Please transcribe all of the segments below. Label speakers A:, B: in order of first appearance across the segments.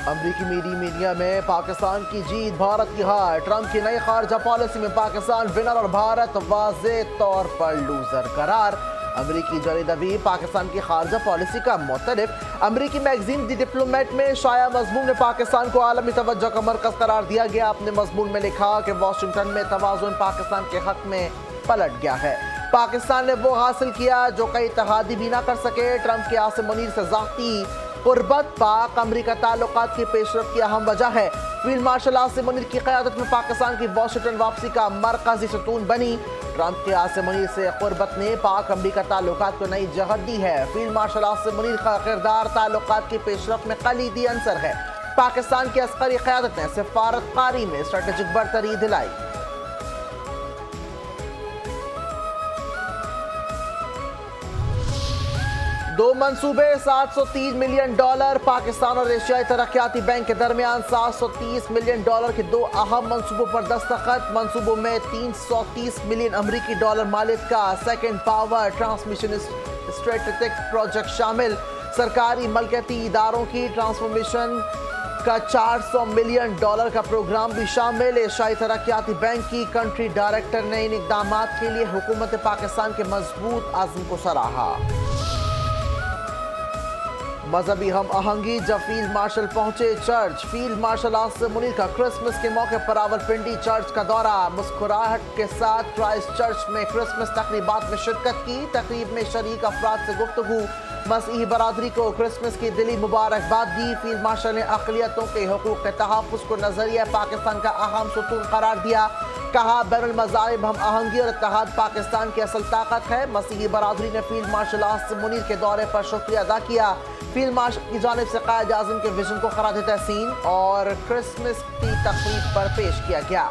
A: امریکی میڈیا میں پاکستان کی جیت، بھارت کی ہار، ٹرمپ کی نئی خارجہ پالیسی میں پاکستان ونر اور بھارت واضح طور پر لوزر قرار۔ امریکی جریدہ بھی پاکستان کی خارجہ پالیسی کا معترف۔ امریکی میگزین دی ڈپلومیٹ میں شائع مضمون میں پاکستان کو عالمی توجہ کا مرکز قرار دیا گیا۔ اپنے مضمون میں لکھا کہ واشنگٹن میں توازن پاکستان کے حق میں پلٹ گیا ہے۔ پاکستان نے وہ حاصل کیا جو کئی اتحادی بھی نہ کر سکے۔ ٹرمپ کے عاصم منیر سے ذاتی قربت پاک امریکہ تعلقات کی پیش رفت کی اہم وجہ ہے۔ فیلڈ مارشل عاصم منیر کی قیادت میں پاکستان کی واشنگٹن واپسی کا مرکزی ستون بنی۔ ٹرمپ کے عاصم منیر سے قربت نے پاک امریکہ تعلقات کو نئی جہت دی ہے۔ فیلڈ مارشل عاصم منیر کا کردار تعلقات کی پیش رفت میں کلیدی عنصر ہے۔ پاکستان کی عسکری قیادت نے سفارت کاری میں اسٹریٹجک برتری دلائی۔ دو منصوبے، $730 ملین۔ پاکستان اور ایشیائی ترقیاتی بینک کے درمیان $730 ملین کے دو اہم منصوبوں پر دستخط۔ منصوبوں میں $330 ملین امریکی مالیت کا second power transmission strategic project شامل۔ سرکاری ملکیتی اداروں کی ٹرانسفارمیشن کا $400 ملین کا پروگرام بھی شامل۔ ایشیائی ترقیاتی بینک کی کنٹری ڈائریکٹر نے ان اقدامات کے لیے حکومت پاکستان کے مضبوط عزم کو سراہا۔ مذہبی ہم آہنگی، جب فیلڈ مارشل پہنچے church. Field marshal Asim Munir کا کرسمس کے موقع پر راولپنڈی چرچ کا دورہ۔ مسکراہٹ کے ساتھ کرائسٹ چرچ میں کرسمس تقریبات میں شرکت کی۔ تقریب میں شریک افراد سے گفتگو۔ مسیحی برادری کو کرسمس کی دلی مبارکباد دی۔ فیلڈ مارشل نے اقلیتوں کے حقوق کے تحفظ کو نظریہ پاکستان کا اہم ستون قرار دیا۔ کہا بین المذاہب ہم آہنگی اور اتحاد پاکستان کی اصل طاقت ہے۔ مسیحی برادری نے فیلڈ مارشل عاصم منیر کے دورے پر شکریہ ادا کیا۔ فیلڈ مارشل کی جانب سے قائد اعظم کے وژن کو خراج تحسین اور کرسمس کی تقریب پر پیش کیا گیا۔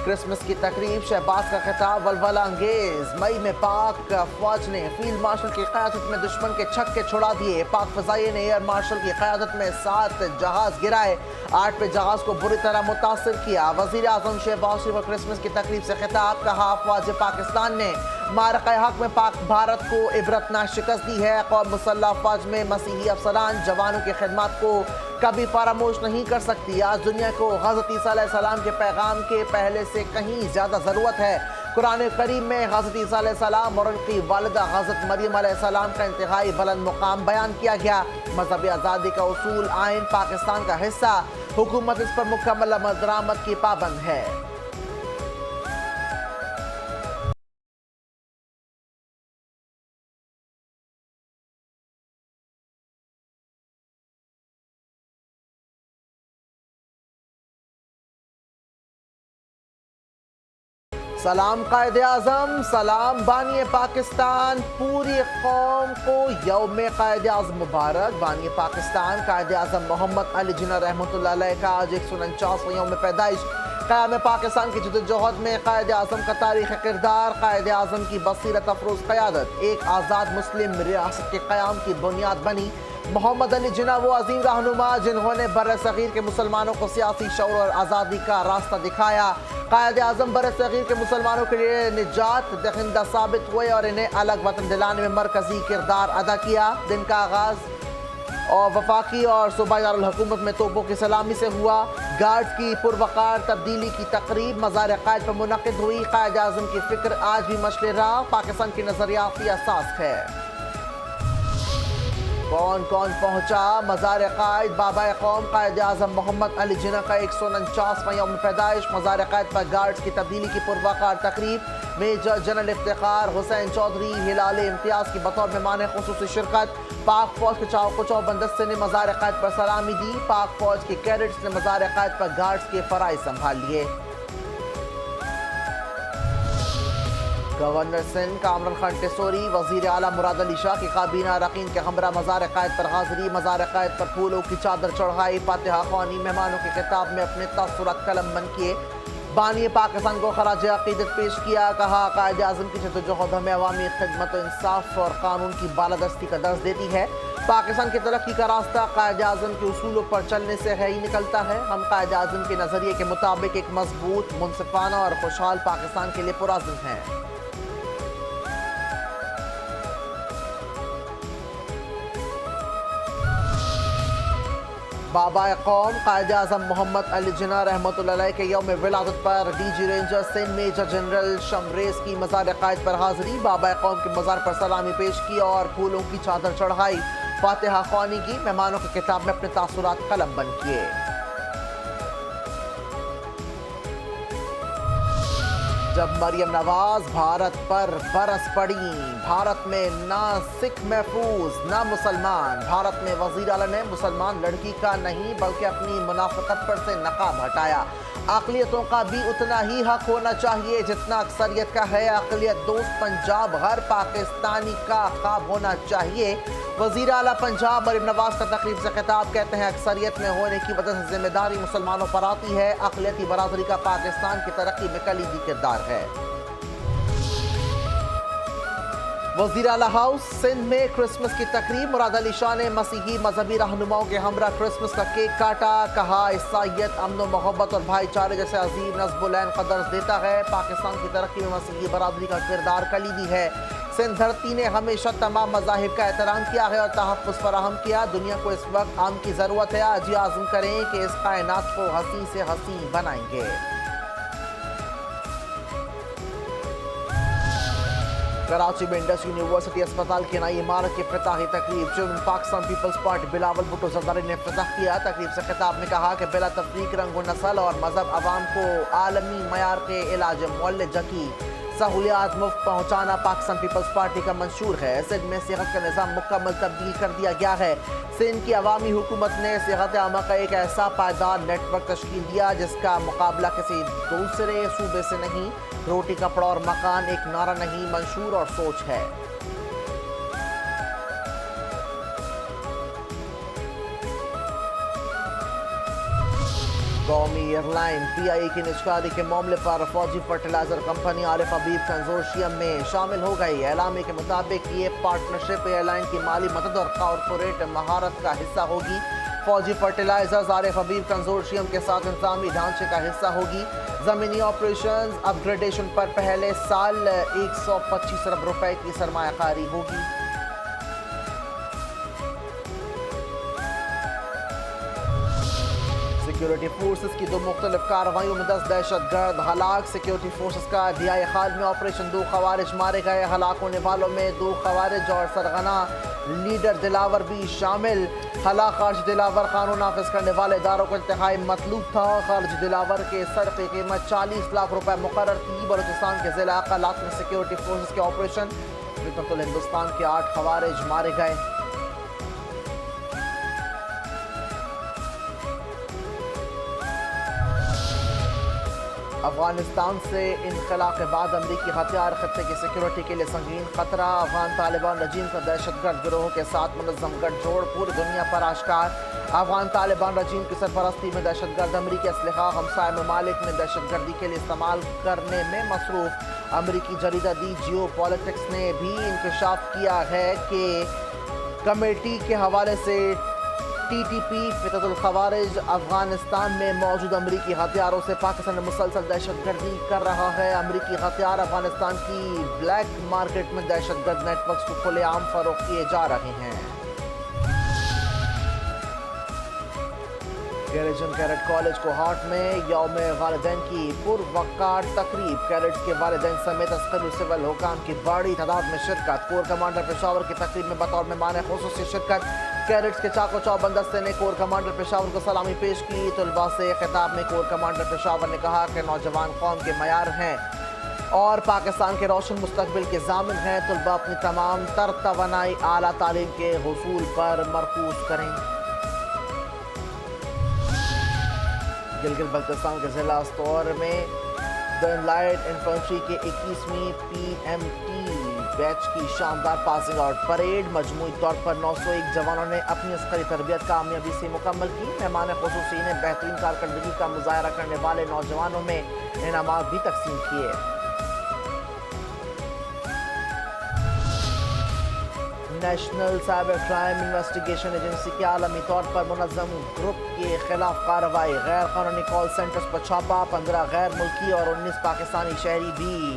A: کرسمس کی تقریب شہباز کا خطاب ولولہ انگیز۔ مئی میں پاک فوج نے فیلڈ مارشل کی قیادت میں دشمن کے چھکے چھڑا دیے۔ پاک فضائیہ نے ایئر مارشل کی قیادت میں 7 جہاز گرائے، 8 پہ جہاز کو بری طرح متاثر کیا۔ وزیر اعظم شہباز شریف کو کرسمس کی تقریب سے خطاب۔ کہا افواج پاکستان نے معرکہ حق میں پاک بھارت کو عبرتناک شکست دی ہے۔ قوم مسلح افواج میں مسیحی افسران جوانوں کی خدمات کو کبھی فراموش نہیں کر سکتی۔ آج دنیا کو حضرت عیسیٰ علیہ السلام کے پیغام کے پہلے سے کہیں زیادہ ضرورت ہے۔ قرآن کریم میں حضرت عیسیٰ علیہ السلام اور ان کی والدہ حضرت مریم علیہ السلام کا انتہائی بلند مقام بیان کیا گیا۔ مذہبی آزادی کا اصول آئین پاکستان کا حصہ، حکومت اس پر مکمل عمل درآمد کی پابند ہے۔ سلام قائد اعظم، سلام بانی پاکستان۔ پوری قوم کو یوم قائد اعظم مبارک۔ بانی پاکستان قائد اعظم محمد علی جناح رحمۃ اللہ علیہ کا آج 149واں یوم پیدائش۔ قیام پاکستان کی جدوجہد میں قائد اعظم کا تاریخ کردار۔ قائد اعظم کی بصیرت افروز قیادت ایک آزاد مسلم ریاست کے قیام کی بنیاد بنی۔ محمد علی جناح وہ عظیم رہنما جنہوں نے بر صغیر کے مسلمانوں کو سیاسی شعور اور آزادی کا راستہ دکھایا۔ قائد اعظم بر صغیر کے مسلمانوں کے لیے نجات دہندہ ثابت ہوئے اور انہیں الگ وطن دلانے میں مرکزی کردار ادا کیا۔ دن کا آغاز اور وفاقی اور صوبائی دارالحکومت میں توپوں کی سلامی سے ہوا۔ گارڈز کی پروقار تبدیلی کی تقریب مزار قائد پر منعقد ہوئی۔ قائد اعظم کی فکر آج بھی مشعل راہ پاکستان کی نظریاتی اساس ہے۔ کون کون پہنچا مزار قائد؟ بابا قوم قائد اعظم محمد علی جناح کا 149واں یوم پیدائش۔ مزار قائد پر گارڈز کی تبدیلی کی پروقار تقریب۔ میجر جنرل افتخار حسین چودھری ہلال امتیاز کی بطور مہمان خصوصی شرکت۔ پاک فوج کے چاؤ بندستے نے مزار قائد پر سلامی دی۔ پاک فوج کے کیڈٹس نے مزار قائد پر گارڈز کے فرائض سنبھال لیے۔ گورنر سندھ کامران خان ٹیسوری، وزیر اعلیٰ مراد علی شاہ کی کابینہ اراکین کے ہمراہ مزار قائد پر حاضری۔ مزار قائد پر پھولوں کی چادر چڑھائی۔ فاتحہ خوانی۔ مہمانوں کے خطاب میں اپنے تاثرات قلم بند کیے۔ بانی پاکستان کو خراج عقیدت پیش کیا۔ کہا قائد اعظم کی جدوجہد ہمیں عوامی خدمت و انصاف اور قانون کی بالادستی کا درس دیتی ہے۔ پاکستان کی ترقی کا راستہ قائد اعظم کے اصولوں پر چلنے سے ہی نکلتا ہے۔ ہم قائد اعظم کے نظریے کے مطابق ایک مضبوط، منصفانہ اور خوشحال پاکستان کے لیے پرعزم ہیں۔ بابا قوم قائد اعظم محمد علی جناح رحمۃ اللہ علیہ کے یوم ولادت پر D G ranger Sindh major general Shamraiz کی مزار قائد پر حاضری، بابا قوم کے مزار پر سلامی پیش کی اور پھولوں کی چادر چڑھائی، فاتحہ خوانی کی، مہمانوں کی کتاب میں اپنے تاثرات قلم بند کیے۔ جب مریم نواز بھارت پر برس پڑیں، بھارت میں نہ سکھ محفوظ نہ مسلمان، بھارت میں وزیر اعلیٰ نے مسلمان لڑکی کا نہیں بلکہ اپنی منافقت پر سے نقاب ہٹایا۔ اقلیتوں کا بھی اتنا ہی حق ہونا چاہیے جتنا اکثریت کا ہے، اقلیت دوست پنجاب ہر پاکستانی کا خواب ہونا چاہیے۔ وزیر اعلیٰ پنجاب مریم نواز کا تقریب سے خطاب، کہتے ہیں اکثریت میں ہونے کی وجہ سے ذمہ داری مسلمانوں پر آتی ہے، اقلیتی برادری کا پاکستان کی ترقی میں کلیدی کردار ہے۔ وزیر اعلیٰ ہاؤس سندھ میں کرسمس کی تقریب، مراد علی شاہ نے مسیحی مذہبی رہنماؤں کے ہمراہ کرسمس کا کیک کاٹا، کہا عیسائیت امن و محبت اور بھائی چارے جیسے عظیم نصب العین قدرز دیتا ہے، پاکستان کی ترقی میں مسیحی برادری کا کردار کلیدی ہے۔ سندھ دھرتی نے ہمیشہ تمام مذاہب کا احترام کیا ہے اور تحفظ فراہم کیا، دنیا کو اس وقت امن کی ضرورت ہے، آج یہ عزم کریں کہ اس کائنات کو ہنسی سے ہنسی بنائیں گے۔ کراچی میں انڈس یونیورسٹی اسپتال کی نئی عمارت کی افتتاحی تقریب، چیئرمین پاکستان پیپلز پارٹی بلاول بھٹو زرداری نے افتتاح کیا۔ تقریب سے خطاب میں کہا کہ بلا تفریق رنگ و نسل اور مذہب عوام کو عالمی معیار کے علاج معالجہ کی سہولیات مفت پہنچانا پاکستان پیپلز پارٹی کا منشور ہے۔ سندھ میں صحت کا نظام مکمل تبدیل کر دیا گیا ہے۔ سندھ کی عوامی حکومت نے صحت عامہ کا ایک ایسا پائیدار نیٹ ورک تشکیل دیا جس کا مقابلہ کسی دوسرے صوبے سے نہیں۔ روٹی کپڑا اور مکان ایک نعرہ نہیں، منشور اور سوچ ہے۔ قومی ایئر لائن پی آئی کی نجکاری کے معاملے پر فوجی فرٹیلائزر کمپنی عارف حبیب کنزورشیم میں شامل ہو گئی۔ اعلامیے کے مطابق یہ پارٹنرشپ ایئر لائن کی مالی مدد اور کارپوریٹ مہارت کا حصہ ہوگی۔ فوجی فرٹیلائزرز عارف حبیب کنزورشیم کے ساتھ انتظامی ڈھانچے کا حصہ ہوگی۔ زمینی آپریشنز اپ گریڈیشن پر پہلے سال 125 ارب روپے کی سرمایہ کاری ہوگی۔ سیکیورٹی فورسز کی دو مختلف کارروائیوں میں 10 دہشت گرد ہلاک، سیکیورٹی فورسز کا ڈھیائی خال میں آپریشن، 2 خوارج مارے گئے، ہلاک ہونے والوں میں 2 خوارج اور سرغنہ لیڈر دلاور بھی شامل۔ ہلاک خارج دلاور قانون نافذ کرنے والے اداروں کو انتہائی مطلوب تھا۔ خارج دلاور کے سر کی قیمت 40 لاکھ روپے مقرر تھی۔ بلوچستان کے ضلع اقالات میں سیکیورٹی فورسز کے آپریشن، فتنۃ الہندوستان کے 8 خوارج مارے گئے۔ افغانستان سے انخلا کے بعد امریکی ہتھیار خطے کی سیکیورٹی کے لیے سنگین خطرہ، افغان طالبان رجیم کا دہشت گرد گروہوں کے ساتھ منظم گٹھ جوڑ پوری دنیا پر آشکار۔ افغان طالبان رجیم کی سرپرستی میں دہشت گرد امریکی اسلحہ ہمسائے ممالک میں دہشت گردی کے لیے استعمال کرنے میں مصروف۔ امریکی جریدہ دی جیو پالیٹکس نے بھی انکشاف کیا ہے کہ کمیٹی کے حوالے سے ٹی ٹی پی فتنۃ الخوارج افغانستان میں موجود امریکی ہتھیاروں سے پاکستان میں مسلسل دہشت گردی کر رہا ہے۔ امریکی ہتھیار افغانستان کی بلیک مارکیٹ میں دہشت گرد نیٹ ورکس کو کھلے عام فروخت کیے جا رہے ہیں۔ گریجن کیڈٹ کالج کوہاٹ میں یوم والدین کی پروقار تقریب، کیڈٹس کے والدین سمیت عسکری سول حکام کی بڑی تعداد میں شرکت۔ کور کمانڈر پشاور کی تقریب میں بطور مہمان خصوصی شرکت، کیڈٹس کے چاق و چوبند دستے نے کور کمانڈر پشاور کو سلامی پیش کی۔ طلباء سے خطاب میں کور کمانڈر پشاور نے کہا کہ نوجوان قوم کے معیار ہیں اور پاکستان کے روشن مستقبل کے ضامن ہیں۔ طلباء اپنی تمام تر توانائی اعلیٰ تعلیم کے حصول پر مرکوز کریں۔ گلگت بلتستان کے ضلع استور میں لائٹ انفنٹری کے 21ویں پی ایم ٹی بیچ کی شاندار پاسنگ آؤٹ پریڈ، مجموعی طور پر 901 جوانوں نے اپنی عسکری تربیت کامیابی سے مکمل کی۔ مہمان خصوصی نے بہترین کارکردگی کا مظاہرہ کرنے والے نوجوانوں میں انعامات بھی تقسیم کیے۔ National cyber crime investigation agency کے عالمی طور پر منظم گروپ کے خلاف کارروائی، غیر قانونی کال سینٹرز پر چھاپا، 15 غیر ملکی اور 19 پاکستانی شہری بھی